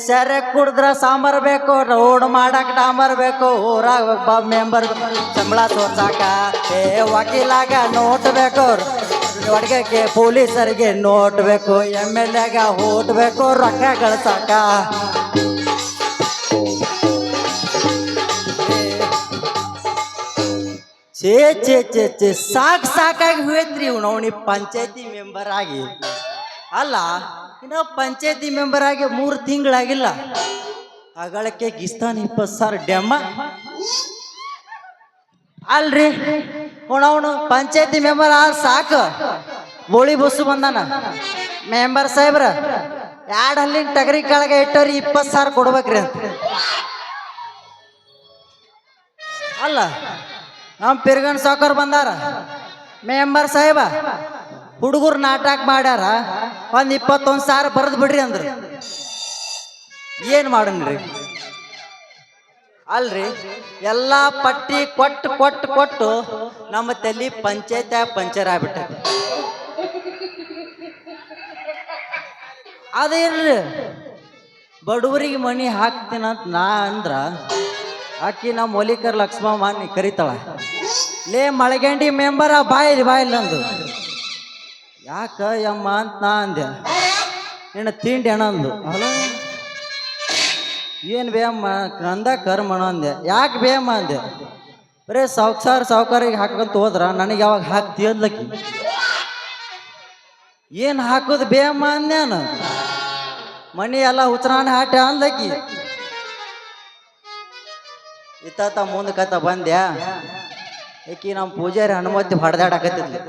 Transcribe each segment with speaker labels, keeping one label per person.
Speaker 1: ಸೆರೆ ಕುಡಿದ್ರ ಸಾಂಬಾರ್ ಬೇಕು, ರೋಡ್ ಮಾಡಕ್ ಡಾಂಬರ್ ಬೇಕು, ಊರಾಗ ಮೆಂಬರ್ ಸಂಬಳ ತೋರ್ಸಾಕ ಏ ವಕೀಲಾಗ ನೋಟ್ ಬೇಕು, ಅಡ್ಗೆ ಪೊಲೀಸರಿಗೆ ನೋಟ್ ಬೇಕು, MLA ಗ ಓಟ್ ಬೇಕು, ರೊಕ್ಕ ಗಳಿಸಾಕ ಛೇ ಛೇ ಛೇ ಛೇ ಸಾಕಾಗಿ ಹೋಯ್ತ್ರಿ ಇವ್ನವ್ನಿ ಪಂಚಾಯತಿ ಮೆಂಬರ್ ಆಗಿ. ಅಲ್ಲ ಇನ್ನು ಪಂಚಾಯತಿ ಮೆಂಬರ್ ಆಗಿ 3 ತಿಂಗಳಾಗಿಲ್ಲ, ಅಗಳಕ್ಕೆ ಗಿಸ್ತಾನ 20,000 ಡೆಮ್ಮ. ಅಲ್ರಿ ಅವನು ಪಂಚಾಯತಿ ಮೆಂಬರ್ ಆದ ಸಾಕು, ಬೋಳಿ ಬಸ್ಸು ಬಂದಾನ. ಮೆಂಬರ್ ಸಾಹೇಬ್ರ 2 ಹಲ್ಲಿನ ಟಗರಿ ಕೆಳಗೆ ಇಟ್ಟವ್ರಿ 20,000 ಕೊಡ್ಬೇಕ್ರಿ ಅಂತ. ಅಲ್ಲ ನಮ್ಮ ಪಿರ್ಗನ್ ಸಾವ್ಕಾರ ಬಂದಾರ, ಮೆಂಬರ್ ಸಾಹೇಬ ಹುಡುಗರು ನಾಟಕ ಮಾಡ್ಯಾರ, 21,000 ಬರೆದು ಬಿಡ್ರಿ ಅಂದ್ರು. ಏನ್ ಮಾಡನ್ರಿ? ಅಲ್ರಿ ಎಲ್ಲಾ ಪಟ್ಟಿ ಕೊಟ್ಟು ಕೊಟ್ಟು ಕೊಟ್ಟು ನಮ್ಮ ತಲೆ ಪಂಚಾಯತ್ ಪಂಚರ್ ಆಗ್ಬಿಟ್ಟೈತಿ. ಅದೇನ್ರಿ ಬಡವರಿಗೆ ಮನಿ ಹಾಕ್ತೀನಂತ ನಾ ಅಂದ್ರ ಆಕಿ ನಮ್ಮ ಮೊಲಿಕರ್ ಲಕ್ಷ್ಮಮ್ಮ ಕರಿತಾಳ, ಲೇ ಮಳಗಂಡಿ ಮೆಂಬರ ಬಾಯಿಲ್ ಅಂದು. ಯಾಕ ಯಮ್ಮ ಅಂತ ನಾ ಅಂದೆ, ನಿನ್ನ ತಿಂಡಿ ಅಣ್ಣ ಅಂದು. ಅಲ್ಲ ಏನು ಬೇಯಮ್ಮ ನಂದ ಕರ್ಮಣ ಅಂದೆ. ಯಾಕೆ ಬೇಯಮ್ಮ ಅಂದೆ, ಬರೇ ಸಾವುಕಾರಿಗೆ ಹಾಕಂತ ಹೋದ್ರ ನನಗೆ ಯಾವಾಗ ಹಾಕ್ತಿ ಅದ್ಲಕ್ಕಿ. ಏನು ಹಾಕೋದು ಬೇಯಮ್ಮ ಅಂದ್ಯಾನು, ಮನಿ ಎಲ್ಲ ಹುಚ್ಚರಾಣ ಹಾಟ ಅಂದ್ಲಕ್ಕಿ. ಇತ್ತ ಮುಂದಕತ್ತ ಬಂದ್ಯಾ, ಏಕಿ ನಮ್ಮ ಪೂಜಾರಿ ಹನುಮತಿ ಹೊಡೆದಾಡಕತ್ತಿದ್ಲಿ.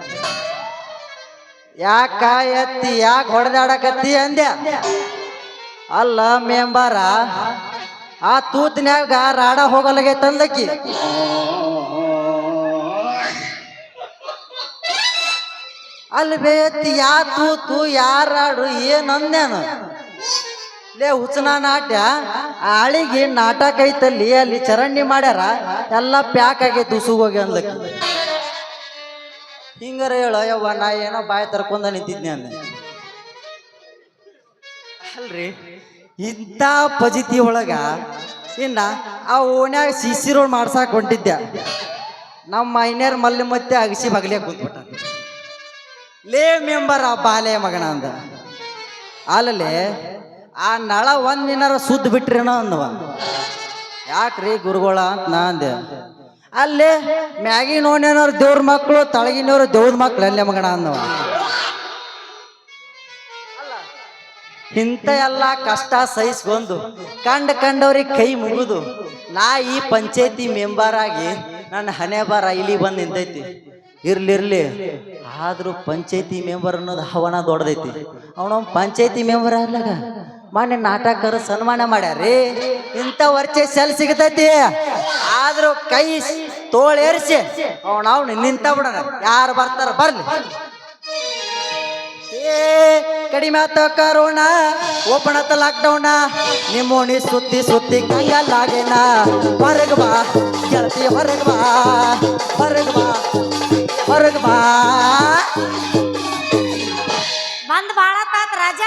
Speaker 1: ಯಾಕ ಎತ್ತಿ ಯಾಕೆ ಹೊಡೆದಾಡಕತ್ತಿ ಅಂದ್ಯ. ಅಲ್ಲ ಮೆಂಬರ ಆ ತೂತಿನ್ಯಾಗ ರಾಡ ಹೋಗಲಾಗೈತೆ ಅಂದ್ಲಕ್ಕಿ. ಅಲ್ಲಿ ಬೇತಿ ಯಾ ತೂತು ಯಾರಾಡು ಏನಂದ್ಯಾನು. ಲೇ ಹುಚ್ಚನ ನಾಟ್ಯ ಆಳಿಗೆ ನಾಟಕ ಐತಲ್ಲಿ, ಅಲ್ಲಿ ಚರಂಡಿ ಮಾಡ್ಯಾರ, ಎಲ್ಲ ಪ್ಯಾಕ್ ಆಗೈತಿ ಉಸುಗೋಗಿ ಅಂದ್ಲಕ್ಕಿ. ಹಿಂಗಾರ ಹೇಳೋ ಯವ್ವ, ನಾ ಏನೋ ಬಾಯಿ ತರ್ಕೊಂಡ ನಿಂತಿದ್ನಿ ಅಂದೆ. ಅಲ್ರಿ ಇಂಥ ಪಜಿತಿ ಒಳಗ ಇನ್ನ ಆ ಓಣ್ಯಾಗ CC ರೋಡ್ ಮಾಡ್ಸಾಕ್ ಹೊಂಟಿದ್ದೆ, ನಮ್ಮ ಮೈನೇರ್ ಮಲ್ಲಿ ಮತ್ತೆ ಅಗಸಿ ಬಗ್ಲಿಯಾಗ ಕುಂತ್ಬಿಟ್ಟ. ಲೇ ಮೆಂಬರ್ ಆ ಬಾಲೆ ಮಗನ ಅಂದ. ಅಲ್ಲೇ ಆ ನಳ ಒಂದಿನಾರ ಸುದ್ದ ಬಿಟ್ರೇನೋ ಅಂದವ. ಯಾಕ್ರಿ ಗುರುಗಳ ಅಂತ ನಾ ಅಂದೆ. ಅಲ್ಲೇ ಮ್ಯಾಗಿನೋನೇನವ್ರು ದೇವ್ರ ಮಕ್ಕಳು, ತಳಗಿನವ್ರು ದೇವ್ರ ಮಕ್ಳು ಅಲ್ಲೇ ಮಗನ ಅಂದವ. ಇಂಥ ಎಲ್ಲ ಕಷ್ಟ ಸಹಿಸ್ಕೊಂಡು ಕಂಡವ್ರಿಗೆ ಕೈ ಮುಗಿದು ನಾ ಈ ಪಂಚಾಯತಿ ಮೆಂಬರ್ ಆಗಿ ನನ್ನ ಹಣೆ ಬಾರ ಇಲ್ಲಿ ಬಂದು ನಿಂತೈತಿ. ಇರ್ಲಿ ಆದ್ರೂ ಪಂಚಾಯತಿ ಮೆಂಬರ್ ಅನ್ನೋದು ಹವನ ದೊಡ್ಡದೈತಿ. ಅವನ ಪಂಚಾಯತಿ ಮೆಂಬರ್ ಆಗ್ಲಾಗ ಮೊನ್ನೆ ನಾಟಕರು ಸನ್ಮಾನ ಮಾಡ್ಯಾರ್ರಿ. ಇಂಥ ವರ್ಚಸ್ ಎಲ್ಲಿ ಸಿಗತೈತಿ? ಆದ್ರೂ ಕೈ ತೋಳೇರಿಸಿ ಅವನು ನಿಂತ ಬಿಡೋಣ, ಯಾರು ಬರ್ತಾರ ಬರ್ಲಿ. ಕಡಿಮೆ ಆತ ಕರೋಣ, ಓಪನ್ ಆತ ಲಾಕ್ಡೌನ, ನಿಮ್ಮೋಣಿ ಸುತ್ತಿ ಕಂಗಲ್ಲಾಗೇನ. ಹೊರಗ ಬಾ ಗೆಳತಿ, ಹೊರಗ ಬಾ
Speaker 2: ಬಂದ್ ಬಾಳ ತಾತ್ ರಾಜ.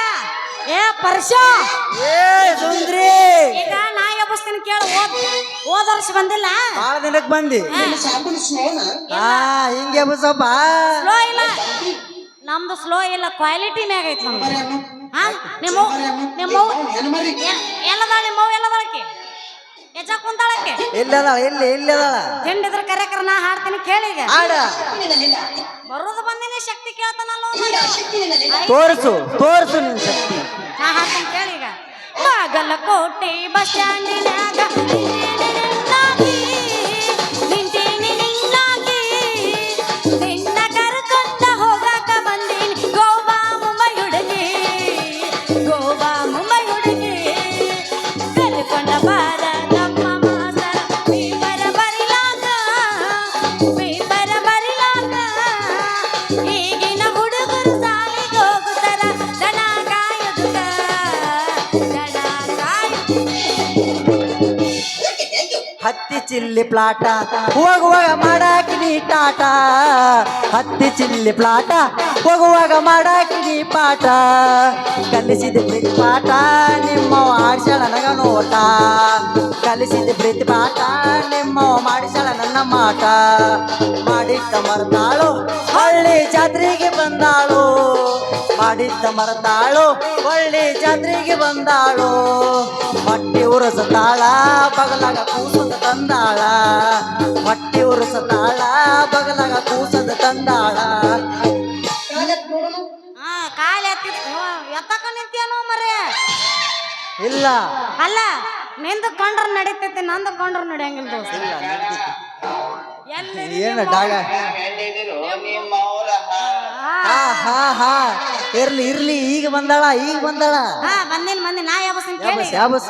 Speaker 2: ಏ ಪರ್ಶ,
Speaker 1: ಏ ಸುಂದ್ರಿ,
Speaker 2: ಈಗ ನಾ ಎಬ್ಬಸ್ತೀನಿ ಕೇಳ. ಹೋದ ವರ್ಷ ಬಂದಿಲ್ಲ,
Speaker 1: ಬಾಳ ದಿನಕ್ಕೆ ಬಂದಿ. ಹಿಂಗೆ ಬಸಪ್ಪ
Speaker 2: ಸ್ಲೋ ಇಲ್ಲ, ನಮ್ದು ಸ್ಲೋ ಇಲ್ಲ, ಕ್ವಾಲಿಟಿ ಮ್ಯಾಗ ಐತಿ ನಮ್ದು. ಎಲ್ಲದಾಳಕ್ಕೆ ಹೆಜ್ಜ ಕುಂತಾಳಕ್ಕೆ
Speaker 1: ಇಲ್ಲದಾಳ
Speaker 2: ತಿಂಡಿದ್ರ ಕರೆಕರ ನಾ ಹಾಡ್ತೀನಿ ಕೇಳಿಗ. ಬರೋದು ಬಂದಿನಿ ಶಕ್ತಿ ಕೇಳ್ತಾನಲ್ಲ,
Speaker 1: ತೋರ್ಸು ನಿನ್ ಶಕ್ತಿ.
Speaker 2: ನಾ ಹಾಡ್ತೀನಿ ಕೇಳಿಗ. ಬಾಗಲಕೋಟೆ ಬಸ್ ಸ್ಟ್ಯಾಂಡಿನ್ಯಾಗ
Speaker 1: ಹತ್ತಿ ಚಿಲ್ಲಿ ಪ್ಲಾಟ ಹೋಗುವಾಗ ಮಾಡಾಕಿ ನೀ ಟಾಟ. ಹತ್ತಿ ಚಿಲ್ಲಿ ಪ್ಲಾಟ ಹೋಗುವಾಗ ಮಾಡಾಕಿ ನೀ ಪಾಠ ಕಲಿಸಿದ ಪ್ರೀತಿ ಪಾಠ ನಿಮ್ಮವ ಆಡ್ಸ್ಯಾಳ ನನಗ ನೋಟ ಕಲಿಸಿದ ಪ್ರೀತಿ ಪಾಠ ನಿಮ್ಮವ ಮಾಡಿಸ್ಯಾಳ ನನ್ನ ಮಾಟ ಮಾಡಿದ್ದ ಮರತಾಳು ಹೊಳ್ಳಿ ಜಾತ್ರೆಗೆ ಬಂದಾಳು ಮಾಡಿದ್ದ ಮರತಾಳು ಹೊಳ್ಳಿ ಜಾತ್ರೆಗೆ ಬಂದಾಳು ಹೊಟ್ಟಿ ಉರಸತಾಳ ಬಗಲಾಗ ಕೂಸದ ತಂದಾಳ ಹೊಟ್ಟಿ ಉರಸತಾಳ ಬಗಲಾಗ ಕೂಸದ ತಂದಾಳ
Speaker 2: ಹಾ ಕಾಲ ಎತ್ತಕ ನಿಂತೇನೋ ಮರೆ
Speaker 1: ಇಲ್ಲ
Speaker 2: ಅಲ್ಲ ನಿಂದ ಕೊಂಡ್ರ ನಡೀತೈತಿ ನಂದ ಕೊಂಡ್ರ ನಡೆಯಂಗಿಲ್ಲ ದೋಸ್ತ
Speaker 1: ಇಲ್ಲ ನಡ್ದೈತಿ.
Speaker 2: ಎಲ್ಲಿ
Speaker 1: ಏನು ಡಾಗ ಹಾ ಹಾ ಹಾ ಇರ್ಲಿ ಇರ್ಲಿ ಈಗ ಬಂದಾಳ
Speaker 2: ಹಾ ಬಂದಿನ ನಾ ಯಾವ ಬಸ್ಸಿನ ಕೇಳಿ
Speaker 1: ಯಾಬಸ್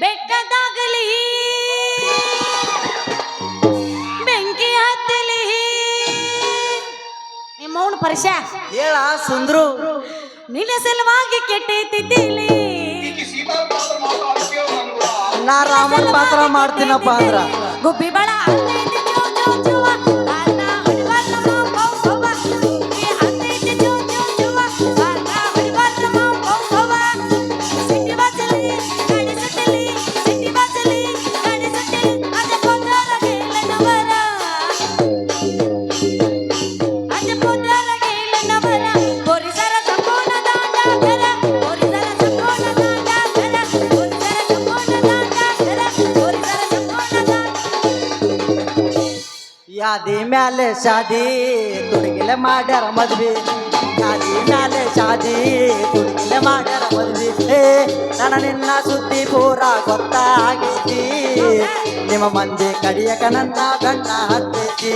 Speaker 2: ಬೆಕ್ಕದಾಗಲಿ ಬೆಂಕಿ ಹತ್ತಲಿ ನಿಮ್ಮ ಅವನು ಪರಿಷ
Speaker 1: ಹೇಳ ಸುಂದ್ರು
Speaker 2: ನಿನ್ನ ಸಲುವಾಗಿ ಕೆಟ್ಟೈತಿದ್ದಿಲಿ
Speaker 1: ನಾ ರಾಮನ್ ಪಾತ್ರ ಮಾಡ್ತೀನಪ್ಪ ಅಂದ್ರ
Speaker 2: ಗುಬ್ಬಿ ಬಳ ಹತ್ತೈತಿ ಜೋ ಜೋ ಜುವ ಕಾಲ್ನ ಹೊಡಿಬಾರ್ದ ಮಾವ್ ಪೌ ಪೌವ. ಗುಬ್ಬಿ ಹತ್ತೈತಿ ಜೋ ಜೋ ಜುವ ಕಾಲ್ನ ಹೊಡಿಬಾರ್ದ ಮಾವ್ ಪೌ ಪೌವ. ಸಿಟ್ಟಿ ಬಾಚಲಿ ಗಾಡಿ ಸುತ್ತಲಿ ಸಿಟ್ಟಿ ಬಾಚಲಿ ಗಾಡಿ ಸುತ್ತಲಿ ಅದ ಪೊಂದರಗೆ ಇಲ್ಲನವರ ಅದ ಪೊಂದರಗೆ ಇಲ್ಲನವರ ಪೊರಿಸರ ಸಂಪೂರ್ಣ ದಾಂಡಾಕರ ಪೊರಿಸರ ಸಂಪೂರ್ಣ ದಾಂಡಾಕರ ಪೊರಿಸರ ಸಂಪೂರ್ಣ ದಾಂಡಾಕರ ಪೊರಿಸರ ಸಂಪೂರ್ಣ ದಾಂಡ
Speaker 1: ಯಾದಿ ಮ್ಯಾಲೆ ಶಾದಿ ತುಡುಗಿಲೆ ಮಾಡ್ಯಾರ ಮದ್ವಿ ಯಾದಿ ಮ್ಯಾಲೆ ಶಾದಿ ತುಡುಗಿಲೆ ಮಾಡ್ಯಾರ ಮದ್ವಿ ಏ ನನ್ನ ನಿನ್ನ ಸುದ್ದಿ ಪೂರ ಗೊತ್ತಾಗೈತಿ ನಿಮ್ಮ ಮಂದಿ ಕಡಿಯಕ ನನ್ನ ಗಂಡ ಹತ್ತೈತಿ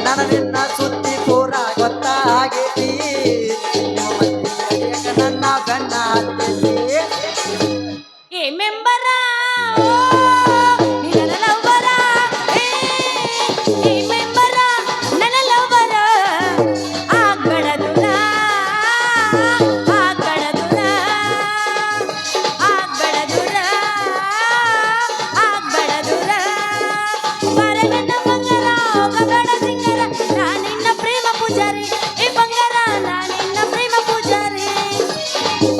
Speaker 1: ನನ್ನ ನಿನ್ನ ಸುದ್ದಿ ಪೂರ ಗೊತ್ತಾಗೈತಿ ನಿಮ್ಮ ಮಂದಿ ಕಡಿಯಕ ನನ್ನ ಗಂಡ ಹತ್ತೈತಿ
Speaker 2: ಏ ಮೆಂಬರ ನಿನ್ನ ಲವ್ವರ ಏ ಮೆಂಬರ ನನ್ನ ಲವ್ವರ ಆಗ್ಬೇಡ ದೂರ ಆಗ್ಬೇಡ ದೂರ ಆಗ್ಬೇಡ ದೂರ ಆಗ್ಬೇಡ ದೂರ ಬರ ನನ್ನ ಬಂಗಾರ ಹೋಗಬೇಡ ಸಿಂಗರ ನಾ ನಿನ್ನ ಪ್ರೇಮ ಪೂಜಾರಿ ಏ ಬಂಗಾರ ನಾ ನಿನ್ನ ಪ್ರೇಮ ಪೂಜಾರಿ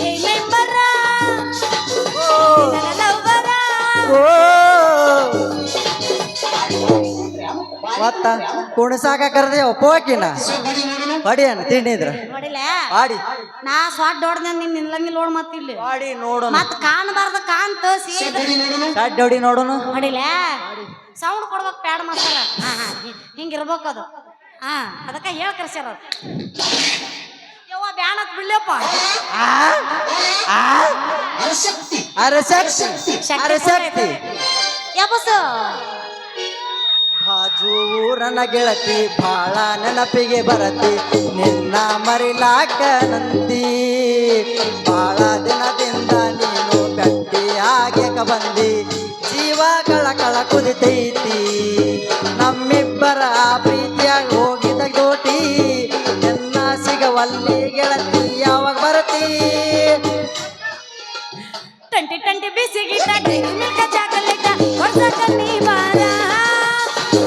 Speaker 2: ಏ ಮೆಂಬರ ನಿನ್ನ ಲವ್ವರ
Speaker 1: ಓ ಮತ್ತ ಕುಣಸಾಕ ಕರೆದೇವ ಪೋಕಿನ ಹೊಡಿಯನ್ ತಿಂಡಿದ್ರ
Speaker 2: ನೋಡಿಲ್ಲ
Speaker 1: ಆಡಿ
Speaker 2: ನಾ ಸ್ವಾಟ್ ಹೊಡ್ದೆ ನಿನ್ ನಿಲ್ಲಂಗಿಲ್ಲ ನೋಡ್ ಮತ್ತಿಲ್ಲಿ
Speaker 1: ಆಡಿ ನೋಡೋಣ
Speaker 2: ಮತ್ ಕಾಣಬಾರ್ದ ಕಾಣ್ತ ಸೀದ
Speaker 1: ಕಡ್ಡಿ ಹೊಡಿ ನೋಡೋಣ
Speaker 2: ನೋಡಿಲ್ಲ ಸೌಂಡ್ ಕೊಡ್ಬೇಕು ಪ್ಯಾಡ್ ಮಾಡ್ತಾರ ಹಾ ಹಾ ಹಿಂಗಿರ್ಬೇಕು ಅದು ಹಾ ಅದಕ್ಕ ಹೇಳ್ ಕರ್ಸ್ಯಾರ ಅವ್ರು. ಯವ್ವ ಬ್ಯಾಣತ್ ಬಿಡ್ಲಪ್ಪ
Speaker 1: ಅರಸಕ್ತಿ ಅರಸಕ್ತಿ
Speaker 2: ಯಬಸ್
Speaker 1: ಬಾಜು ಊರನ ಗೆಳತಿ ಬಾಳ ನೆನಪಿಗೆ ಬರತಿ ನಿನ್ನ ಮರಿಲಾಕ ನಂದಿ ಬಾಳ ದಿನದಿಂದ ನೀನು ಗಟ್ಟಿಯಾಗ್ಯಕ ಬಂದಿ ಜೀವ ಕಳ ಕುದಿತೈತಿ ನಮ್ಮಿಬ್ಬರ ಪ್ರೀತಿಯಾಗ ಹೋಗಿದ ಗೋಟಿ ಎಲ್ಲ ಸಿಗವಲ್ಲಿ ಗೆಳತಿ ಯಾವಾಗ ಬರತಿ
Speaker 2: ಟಂಟಿ ಟಂಟಿ ಬಿಸಿಗಿಟ್ಟ ಡೆಂಗಿ ಮಿಲ್ಕ ಚಾಕಲೇಟ ವರ್ಷಕ್ಕ ನೀ ಬಾರ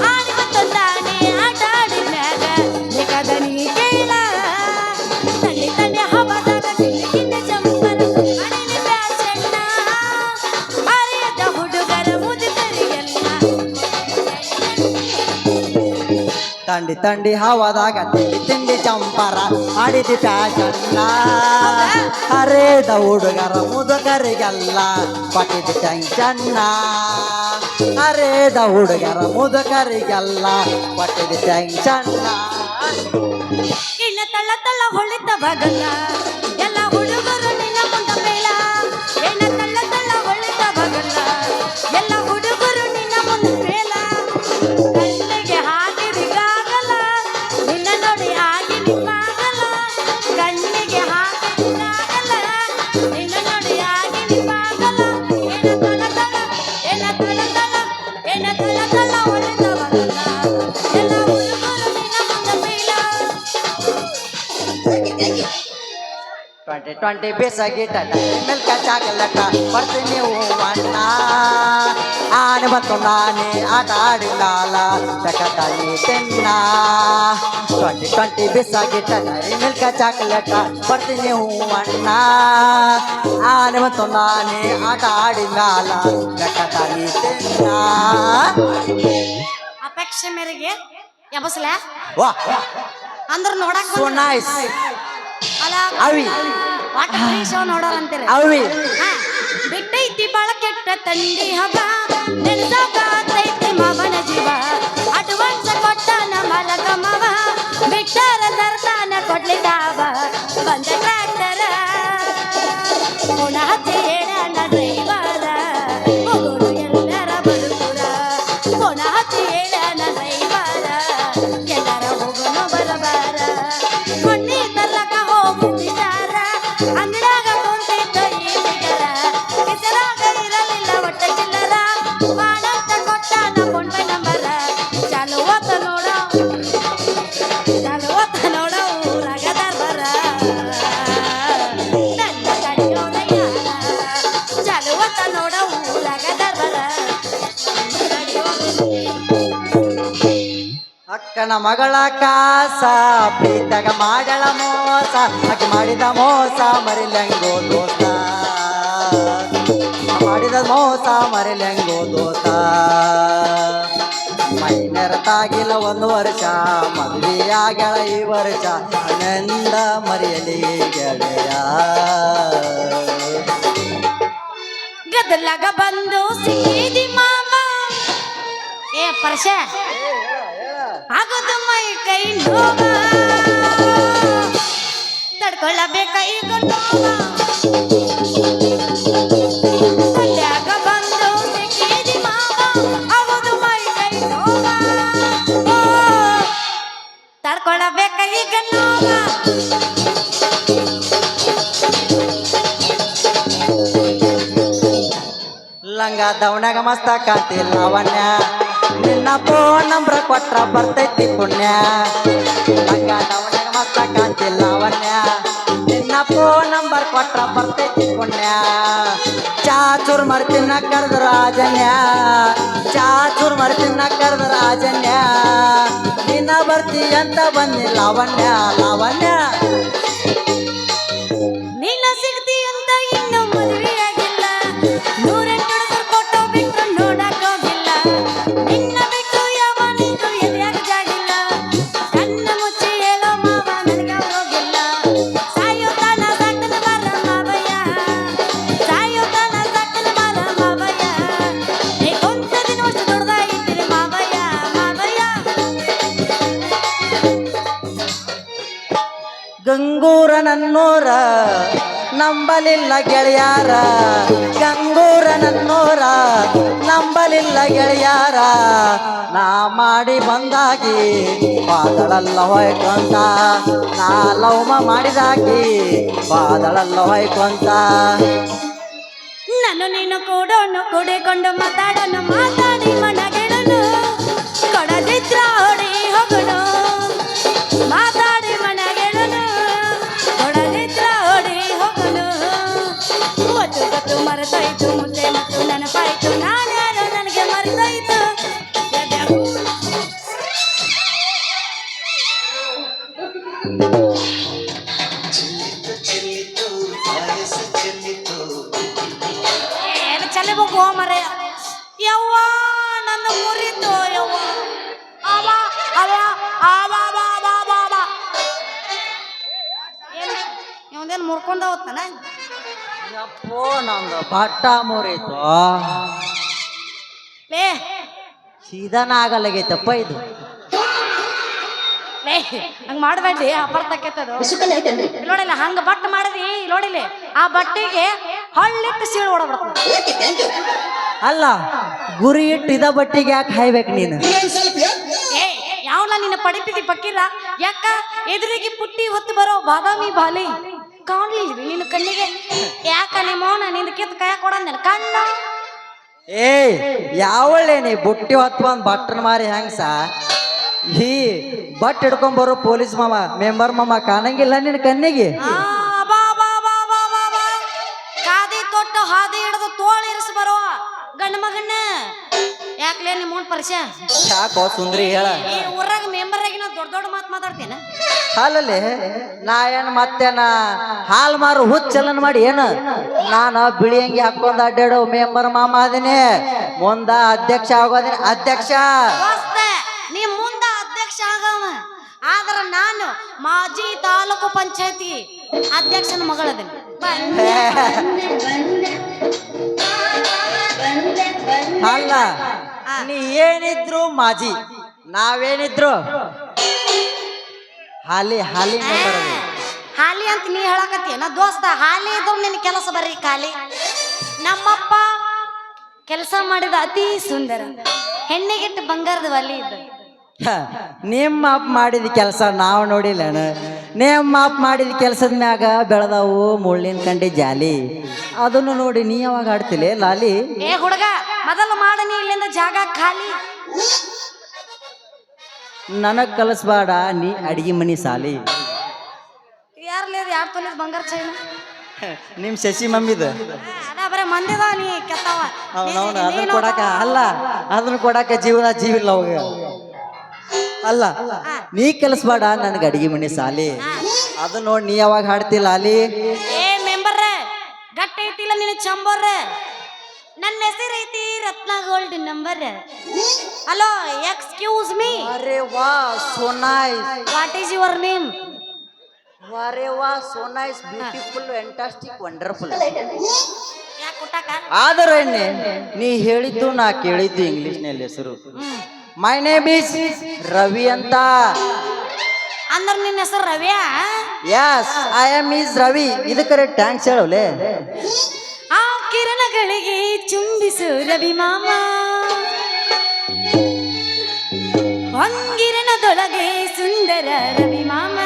Speaker 2: ಆಡಿ ಮತ್ತೊಂದಾಣೆ ಆಟ ಆಡಿದ್ಮ್ಯಾಗ ಬೇಕಾದನಿ ಕೇಳ ತಂಡಿ ತಂಡಿ ಹಬ್ಬದಾಗ ತಿಂಡಿ ಕಿಂಡಿ ಚಂಪರ ಅಡಿನಿ ಬ್ಯಾಸಣ್ಣ ಅರಿಯದ ಹುಡುಗರ ಮುದುಕರಿಗೆಲ್ಲ
Speaker 1: ತಂಡಿ ತಂಡಿ ಹವಾದಾಗ ತಿಂಡಿ ತಿಂಡಿ ಚಂಪರ ಆಡಿದಿ ಪ್ಯಾಶನ್ನ ಹರೇದ ಹುಡುಗರ ಮುದುಕರಿಗೆಲ್ಲ ಪಟ್ಟಿದ ಟೆನ್ಷನ್ನ ಹರೇದ ಹುಡುಗರ ಮುದುಕರಿಗೆಲ್ಲ ಪಟ್ಟಿದ ಟೆನ್ಷನ್ನ
Speaker 2: ಇನ್ನ ತಳ್ಳ ತಳ್ಳ ಹೊಳಿತ ಬಗಲ್ಲ ಎಲ್ಲ ಹುಡುಗರು ನಿನ್ನ ಮುಂದ ಮೇಳ ಇನ್ನ ತಳ್ಳ ತಳ್ಳ ಹೊಳಿತ ಬಗಲ್ಲ ಎಲ್ಲ ಹುಡುಗರು ನಿನ್ನ ಮುಂದ ಮೇಳ ಕಣ್ಣಿಗೆ ಹಾಕಿದಿಗಾಗಲ್ಲ ನಿನ್ನ ನೋಡಿ ಆಗಿ ನಿಮ್ಮಾಗಲ್ಲ ಕಣ್ಣಿಗೆ ಹಾಕಿದಿಗಾಗಲ್ಲ ನಿನ್ನ ನೋಡಿ ಆಗಿ ನಿಮ್ಮಾಗಲ್ಲ ಏನ ತಳ ತಳ ಏನ ತಳ ತಳ ಹೊಳಿತ ಬಗಲ್ಲ ಎಲ್ಲ ಹುಡುಗರು ನಿನ್ನ ಮುಂದ ಮೇಳ
Speaker 1: 20 ಬೇಸಾಗಿಟ್ಟ ಮಿಲ್ಕ ಚಾಕಲಟ ಬರ್ತೀನಿ ಅಣ್ಣ ಆನೆ ಬಂತು ನಾನೇ ಆಟ ಆಡಿನಾಲ ಚಕತಾಯಿ ತಿನ್ನ 20 ಬೇಸಾಗಿಟ್ಟ ಮಿಲ್ಕ ಚಾಕಲಟ ಬರ್ತೀನಿ ಅಣ್ಣ ಆನೆ ಬಂತು ನಾನೇ ಆಟ ಆಡಿನಾಲ ಚಕತಾಯಿ ತಿನ್ನ.
Speaker 2: ಅಪೇಕ್ಷೆ ಮೇರೆಗೆ ಎಬಸ್ಲ
Speaker 1: ವಾ
Speaker 2: ಅಂದ್ರ ನೋಡಕ್
Speaker 1: ಸೋ ನೈಸ್
Speaker 2: ಅಲ್ಲ
Speaker 1: ಅವಿ
Speaker 2: ವಾಟರ್ ಫ್ರೀ ಶೋ ನೋಡೋರಂತೀರಿ
Speaker 1: ಅವಿ
Speaker 2: ಬಿಟ್ಟೈತಿ ಬಾಳ ಕೆಟ್ಟ ತಂಡಿ ಹಬ್ಬ ನೆನೆಸಾಕೈತಿ ಮಾವನ ಜೀವ ಅಡ್ವಾನ್ಸ್ ಕೊಟ್ಟನ ಮಲಕ ಮವ ಬಿಟ್ಟರ ತರ್ತಾನ ಕೊಡ್ಲಿದ್ದಾವ ಬಂದ ಟ್ರ್ಯಾಕ್ಟರ ಪುಣ ಹತ್ತಿ ಹೇಳನ ಡ್ರೈವರ ಹೋಗೋರು ಎಲ್ಲರ ಬದುಕುರ ಪುಣ ಹತ್ತಿ ಹೇಳನ ಡ್ರೈವರ ಎಲ್ಲರ ಹೋಗೋನು ಬರಬಾರ ಮಣ್ಣಿ ತರ್ಲಕ ಹೋಗುತ್ತಿದ್ದಾರ ಅಂಗಡಾಗ ಕುಂತಿದ್ದ ಈ ಬಿಗರ ಕಿಸರಾಗ ಇರಲಿಲ್ಲ ಒಟ್ಟ ಚಿಲ್ಲರ ಮಾಡಂತ ಕೊಟ್ಟಾನ ಫೋನ್ ಪೇ ನಂಬರ ಚಾಲುವತ್ತ ನೋಡ ಊರಾಗ ದರ್ಬರ ನನ್ನ ಕಡಿಯೋರ ಯಾರ ಚಾಲುವತ್ತ ನೋಡ ಊರಾಗ ದರ್ಬರ
Speaker 1: ಅಕ್ಕನ ಮಗಳ ಕಾಸ ಪ್ರೀತಗ ಮಾಡಳ ಮೋಸ ಆಕೆ ಮಾಡಿದ ಮೋಸ ಮರಿಲೆಂಗೋ ದೋಸ್ತ ಮಾಡಿದ ಮೋಸ ಮರಿಲೆಂಗೋ ದೋಸ್ತ ಮೈನೆರತಾಗಿಲ್ಲ 1 ವರ್ಷ ಮದುವೆಯಾಗಳ ಈ ವರ್ಷ ಆನಂದ ಮರೆಯಲಿ ಗೆಳೆಯ.
Speaker 2: ಗದಲಾಗ ಬಂದು ಸಿಕ್ಕಿದಿ ಮಾವ ಏ ಪರ್ಷ ಆಗೋದು ಮೈ ಕೈ ನೋವ ತಡ್ಕೊಳ್ಳಬೇಕ ಈಗ ನೋವ ಗದಲಾಗ ಬಂದು ಸಿಕ್ಕಿದಿ ಮಾವ ಆಗೋದು ಮೈ ಕೈ ನೋವ ತಡ್ಕೊಳ್ಳಬೇಕ ಈಗ ನೋವ
Speaker 1: ಲಂಗ ದವಣಗ ಮಸ್ತ ಕಾಂತಿ ಲಾವಣ್ಯ ನಿನ್ನ ಫೋನ್ ನಂಬರ್ ಕೊಟ್ರ ಬರ್ತೈತಿ ಪುಣ್ಯ. ಲಂಗ ದವಣಗ ಮಸ್ತ ಕಾಂತಿ ಲಾವಣ್ಯ ನಿನ್ನ ಫೋನ್ ನಂಬರ್ ಕೊಟ್ರ ಬರ್ತೈತಿ ಪುಣ್ಯ. ಚಾಚೂರ್ ಮರ್ತಿನ ಕರ್ದ ರಾಜನ್ಯ ಚಾಚೂರ್ ಮರ್ತಿನ ಕರ್ದ ರಾಜನ್ಯ ನಿನ್ನ ಬರ್ತಿ ಅಂತ ಬಂದಿ ಲಾವಣ್ಯ ಲಾವಣ್ಯ.
Speaker 2: ನೀನ ಸಿಗ್ತಿ ಅಂತ ಇನ್ನು ಮದುವೆ ಆಗಿಲ್ಲ 100 ಫೋಟೋ ಬಿಟ್ಟು ನೋಡಕ್ ಹೋಗಿಲ್ಲ ನಿನ್ನ ಬಿಟ್ಟು ಯಾವನಿಗೂ ಎದೆಯಾಗ ಜಾಗಿಲ್ಲ ಕಣ್ಣ ಮುಚ್ಚಿ ಹೇಳೋ ಮಾವ ನನಗೆ ಹೋಗಿಲ್ಲ ಸಾಯೋ ತನ ಸಕ್ಕನ ಬರ ಮಾವಯ್ಯ ಸಾಯೋ ತನ ಸಕ್ಕನ ಬರ ಮಾವಯ್ಯ ನೀ ಕೊಂತ ದಿನ ವರ್ಷ ದೊಡ್ಡದಾಗಿದ್ದೀರಿ ಮಾವಯ್ಯ ಮಾವಯ್ಯ.
Speaker 1: ಗಂಗೂರ ನನ್ನೂರ ನಂಬಲಿಲ್ಲ ಗೆಳೆಯಾರ ಗಂಗೂರ ನನ್ನೂರ ನಂಬಲಿಲ್ಲ ಗೆಳೆಯಾರ ನಾ ಮಾಡಿ ಬಂದಾಗಿ ಬಾದಳಲ್ಲ ಹೊಯ್ಕೊಂತ ನಾ ಲವ್ಮ ಮಾಡಿದಾಗಿ ಬಾದಳಲ್ಲ ಹೊಯ್ಕೊಂತ.
Speaker 2: ನಾನು ನೀನು ಕೂಡೋನು ಕೂಡಿಕೊಂಡು ಮಾತಾಡೋನು ಮಾತಾಡಿ ಮನಗೆಡನು ಕೊಡದಿದ್ರ ಹೊಡಿ ಹೋಗನು ಮಾತಾಡಿ ಮನಗೆಡನು ಕೊಡದಿದ್ರ ಹೊಡಿ ಹೋಗನು ಒತ್ತು ಗೊತ್ತು ಮರೆತೋಯ್ತು ಮುದ್ದೆ ಮತ್ತು ನೆನಪಾಯ್ತು ನಾನ್ಯಾರು ನನಗೆ ಮರೆತೋಯ್ತು ಏನು ಚಲಿಬೇಕು ಮರೆ ಯವ್ವ ನನ್ನ ಮುರಿತು ಯವ್ವ ಅವ ಅವ ಅವ ಇವಂದೇನು ಮುರ್ಕೊಂಡ ಹೋಗ್ತಾನ
Speaker 1: ಯಪ್ಪೋ ನಂದು ಬಟ್ಟ ಮುರಿತು
Speaker 2: ಲೇ
Speaker 1: ಸೀದನ ಆಗಲಾಗೈತಪ್ಪ ಇದು.
Speaker 2: ಲೇ ಹಂಗ ಮಾಡಬೇಡಿ ಅಪರ್ತಕ್ಕೈತದು ನೋಡಿಲ್ಲ ಹಂಗ ಬಟ್ ಮಾಡಿದ್ರಿ ನೋಡಿಲ್ಲ ಆ ಬಟ್ಟೆಗೆ ಹಳ್ಳಿಟ್ಟು ಸೀಳು ಹೊಡಬಿಡ್ತ
Speaker 1: ಅಲ್ಲ ಗುರಿ ಇಟ್ಟು ಇದ ಬಟ್ಟಿಗೆ ಯಾಕೆ ಹಾಯ್ಬೇಕು ನೀನು?
Speaker 2: ಏ ಯಾವನ ನಿನ್ನ ಪಡಿತಿದಿ ಪಕ್ಕಿರ ಯಾಕ ಎದುರಿಗೆ ಪುಟ್ಟಿ ಹೊತ್ತು ಬರೋ ಬಾದಾಮಿ ಬಾಲಿ ಕಾಣ್ಲಿಲ್ರಿ ನಿನ್ನ ಕಣ್ಣಿಗೆ ಯಾಕ ನಿಮ್ಮವನ ನಿಂದ ಕಿತ್ ಕೈ ಕೊಡಂದೇನ ಕಣ್ಣ
Speaker 1: ಏ ಯಾವಳ್ಳೆ ನೀ ಬುಟ್ಟಿ ಹೊತ್ತು ಬಂದ್ ಬಟ್ಟನ್ ಮಾರಿ ಹೆಂಗ್ಸ ಈ ಬಟ್ ಹಿಡ್ಕೊಂಡ್ ಬರೋ ಪೊಲೀಸ್ ಮಾಮ ಮೆಂಬರ್ ಮಾಮ ಕಾಣಂಗಿಲ್ಲ ನಿನ್ನ ಕಣ್ಣಿಗೆ?
Speaker 2: ಬಾ ಬಾ ಬಾ ಯಾಕ್ಲೇ ನಿಮ್ಮ ಪರಿಚಯ
Speaker 1: ಯಾಕೋ ಸುಂದ್ರಿ ಹೇಳ
Speaker 2: ಈ ಊರಾಗ ಮೆಂಬರ್ ಆಗಿ ನಾವು ದೊಡ್ಡ ದೊಡ್ಡ ಮಾತು ಮಾತಾಡ್ತೇನೆ
Speaker 1: ಹಾಲಲ್ಲಿ ನಾ ಏನ್ ಮತ್ತೇನ ಹಾಲ್ ಮಾರು ಹುಚ್ಚಲನ್ ಮಾಡಿ ಏನ ನಾನು ಬಿಳಿ ಅಂಗಿ ಹಾಕೊಂಡ್ ಅಡ್ಡಾಡೋ ಮೆಂಬರ್ ಮಾಮ ಅದೀನಿ ಮುಂದ ಅಧ್ಯಕ್ಷ ಆಗೋದಿನಿ ಅಧ್ಯಕ್ಷ
Speaker 2: ದೋಸ್ತ ನೀ ಮುಂದ ಅಧ್ಯಕ್ಷ ಆಗವ ಆದ್ರ ನಾನು ಮಾಜಿ ತಾಲೂಕು ಪಂಚಾಯತಿ ಅಧ್ಯಕ್ಷನ ಮಗಳದೇನೆ
Speaker 1: ಅಲ್ಲ ನೀ ಏನಿದ್ರು ಮಾಜಿ ನಾವೇನಿದ್ರು ಹಾಲಿ ಹಾಲಿ ಮೆಂಬರ್ ಅದಿ.
Speaker 2: ಹಾಲಿ ಅಂತ ನೀ ಹೇಳಕತ್ತೀನ ದೋಸ್ತ ಹಾಲಿ ಇದ್ರು ನಿನ್ ಕೆಲಸ ಬರ್ರಿ ಖಾಲಿ ನಮ್ಮಪ್ಪ ಕೆಲಸ ಮಾಡಿದ ಅತಿ ಸುಂದರ ಹೆಣ್ಣಿಗಿಟ್ಟು ಬಂಗಾರದ ಒಲಿ ಇದ್ದ
Speaker 1: ಹ, ನಿಮ್ಮ ಅಪ್ಪ ಮಾಡಿದ ಕೆಲಸ ನಾವು ನೋಡಿಲ್ಲಣ ನಿಮ್ಮ ಅಪ್ಪ ಮಾಡಿದ ಕೆಲಸದ ಮ್ಯಾಗ ಬೆಳೆದವು ಮುಳ್ಳಿನ ಕಂಡಿ ಜಾಲಿ ಅದನ್ನು ನೋಡಿ ನೀ ಯಾವಾಗ ಆಡ್ತಿಲೆ ಲಾಲಿ
Speaker 2: ಏ ಹುಡುಗ ಮೊದಲು ಮಾಡನಿ ಇಲ್ಲಿಂದ ಜಾಗ ಖಾಲಿ
Speaker 1: ನನಗ್ ಕಲಿಸ್ಬೇಡ ನೀ ಅಡಿಗೆ ಮನಿ ಸಾಲಿ
Speaker 2: ಯಾರ್ಲಿ ಅದು ಯಾರು ತೊಲಿದ್ ಬಂಗಾರ ಚೈನ
Speaker 1: ನಿಮ್ ಶಶಿ ಮಮ್ಮಿದ
Speaker 2: ಅದ ಬರೀ ಮಂದಿದ ನೀ ಕೆತ್ತವ
Speaker 1: ಅವನವನು ಅದನ್ನ ಕೊಡಾಕ ಅಲ್ಲ ಅದನ್ನ ಕೊಡಾಕ ಜೀವನ ಜೀವಿಲ್ಲ ಅವಾಗ ಅಲ್ಲ ನೀ ಕಲಿಸ್ಬೇಡ ನನಗೆ ಅಡಿಗೆ ಮನಿ ಸಾಲಿ ಅದು ನೋಡಿ ನೀ ಯಾವಾಗ ಹಾಡ್ತಿಲ್ಲ ಅಲಿ
Speaker 2: ಏ ಮೆಂಬರ್ ಗಟ್ಟ ಐತಿಲ್ಲ ನಿನ್ನ ಚಂಬರ್ ನನ್ನ ಹೆಸರು ಐತಿ Ratna gold number hello excuse me
Speaker 1: ಅರೆ ವಾ so nice
Speaker 2: what is your name
Speaker 1: ಅರೆ ವಾ so nice beautiful fantastic wonderful
Speaker 2: ಯಾಕೆ ಕುಟ್ಟಾಕ
Speaker 1: ಆದ್ರೆ ನೀ ಹೇಳಿದ್ದು ನಾ ಕೇಳಿದ್ದು ಇಂಗ್ಲಿಷ್ ನಲ್ಲಿ ಹೆಸರು ಮೈ ನೇಮ್ ಈಸ್ ರವಿ ಅಂತ
Speaker 2: ಅಂದ್ರ ನಿನ್ನ ಹೆಸರು Ravya
Speaker 1: yes I am is Ravi ಇದಕ್ಕೆ ಟ್ಯಾಂಕ್ಸ್ ಹೇಳೋಲೆ
Speaker 2: ಆ ಕಿರಣಗಳಿಗೆ ಚುಂಬಿಸು ರವಿ ಮಾಮ ಹೊಂಗಿರಣದೊಳಗೆ ಸುಂದರ ರವಿ ಮಾಮ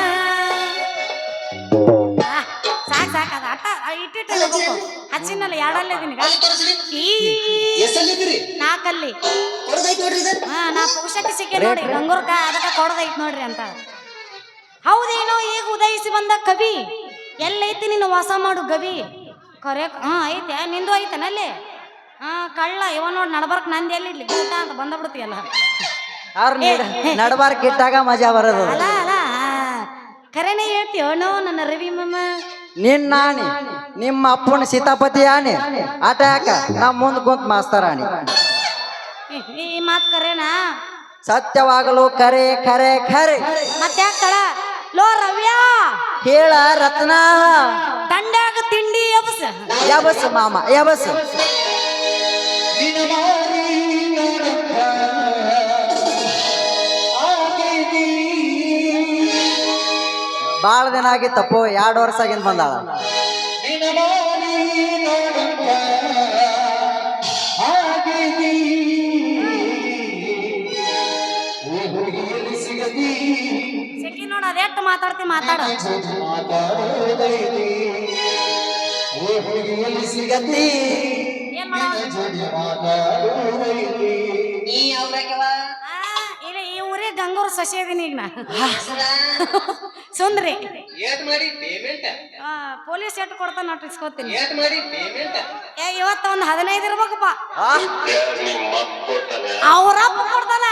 Speaker 2: ಸಾಕ್ ಸಾಕ್ ಅದ ಆಟ ಇಟ್ಟಿಟ್ಟು ಹಚ್ಚಿನಲ್ಲ ಎರಡಲ್ಲೇ ನಿನಗ ನಾಲ್ಕಲ್ಲಿ ಹಾ ನಾ ಪುಕ್ಷಟಿ ಸಿಕ್ಕಿ ನೋಡಿ ಗಂಗೂರ್ಕ ಅದಕ್ಕೆ ಕೊಡದೈತ್ ನೋಡ್ರಿ ಅಂತ ಹೌದೇನೋ ಈಗ ಉದಯಿಸಿ ಬಂದ ಕವಿ ಎಲ್ಲೈತಿ ನೀನು ವಾಸ ಮಾಡು ಗವಿ ಕರೆ ಹಾ ಐತೆ ನಿಂದು ಐತನಲ್ಲಿ ಹಾ ಕಳ್ಳ ಇವ ನೋಡಿ ನಡ್ಬರ್ಕ್ ನಂದಿ ಎಲ್ಲಿ ಇಡ್ಲಿ ಊಟ ಅಂತ ಬಂದಬಿಡ್ತೀಯಲ್ಲ
Speaker 1: ನಡಬಾರ್ಕ್ ಇಟ್ಟಾಗ ಮಜಾ ಬರೋದು
Speaker 2: ಅಲ್ಲ ಅಲ್ಲ ಕರೆನೇ ಹೇಳ್ತೀಯೋ ನೋ ನನ್ನ ರವಿ ಮಮ್ಮ
Speaker 1: ನಿನ್ನ ಆಣಿ ನಿಮ್ಮ ಅಪ್ಪನ ಸೀತಾಪತಿ ಆಣಿ ಆಟ ಯಾಕ ನಾ ಮುಂದ್ ಕುಂತ್ ಮಾಸ್ತರಾಣಿ
Speaker 2: ಈ ಮಾತ್ ಕರೆನಾ
Speaker 1: ಸತ್ಯವಾಗಲು ಕರೆ ಖರೆ ಖರೆ
Speaker 2: ಮತ್ತೆ ಯಾಕಳ ಲೋ ರವ್ಯಾ
Speaker 1: ಹೇಳ ರತ್ನ
Speaker 2: ದಂಡ್ಯಾಗ ತಿಂಡಿ ಎಬಸ
Speaker 1: ಯಬಸ್ ಮಾಮ ಯಬಸ್ ಬಾಳ ದಿನ ಆಗಿತ್ತಪ್ಪೋ 2 ವರ್ಷ ಆಗಿಂದ ಬಂದಾಳ
Speaker 2: ಸಿಕ್ಕಿ ನೋಡ ಅದೆಷ್ಟು ಮಾತಾಡ್ತಿ ಮಾತಾಡ ಏನ್ ಮಾಡೋ ಇಲ್ಲ ಈ ಊರೇ ಗಂಗೂರ್ ಸಸಿ ಅದೀನಿ ಈಗ ನಾ ಸುಂದ್ರಿ ಪೊಲೀಸ್ ಎಟ್ ಕೊಡ್ತಾನ ನೋಟ್ ಇಸ್ಕೊತೀನಿ ಇವತ್ತು ಒಂದು 15 ಇರ್ಬೇಕಪ್ಪ ಅವ್ರಪ್ಪ ಕೊಡ್ತಾನ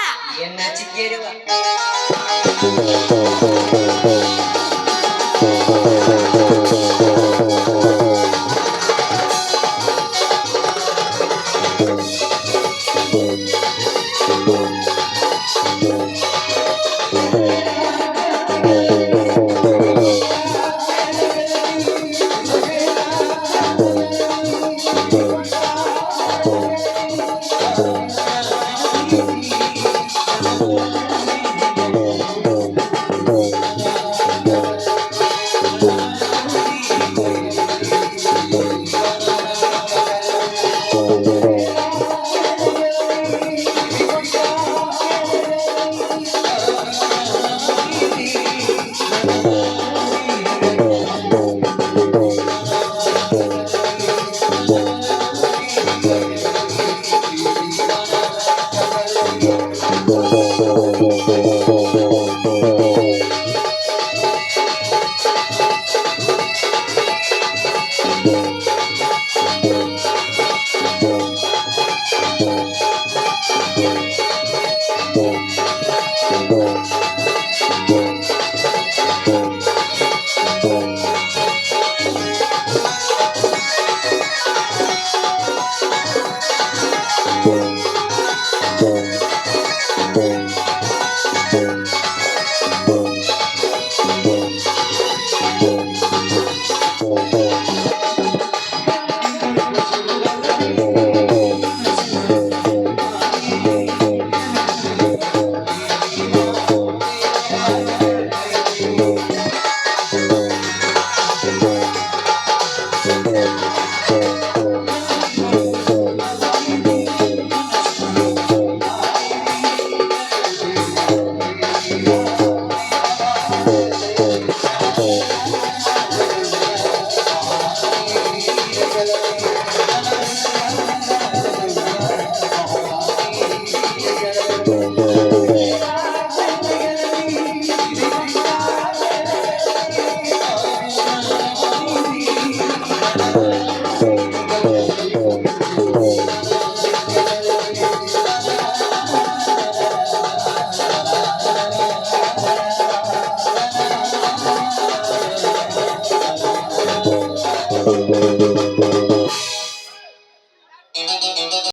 Speaker 3: Boom.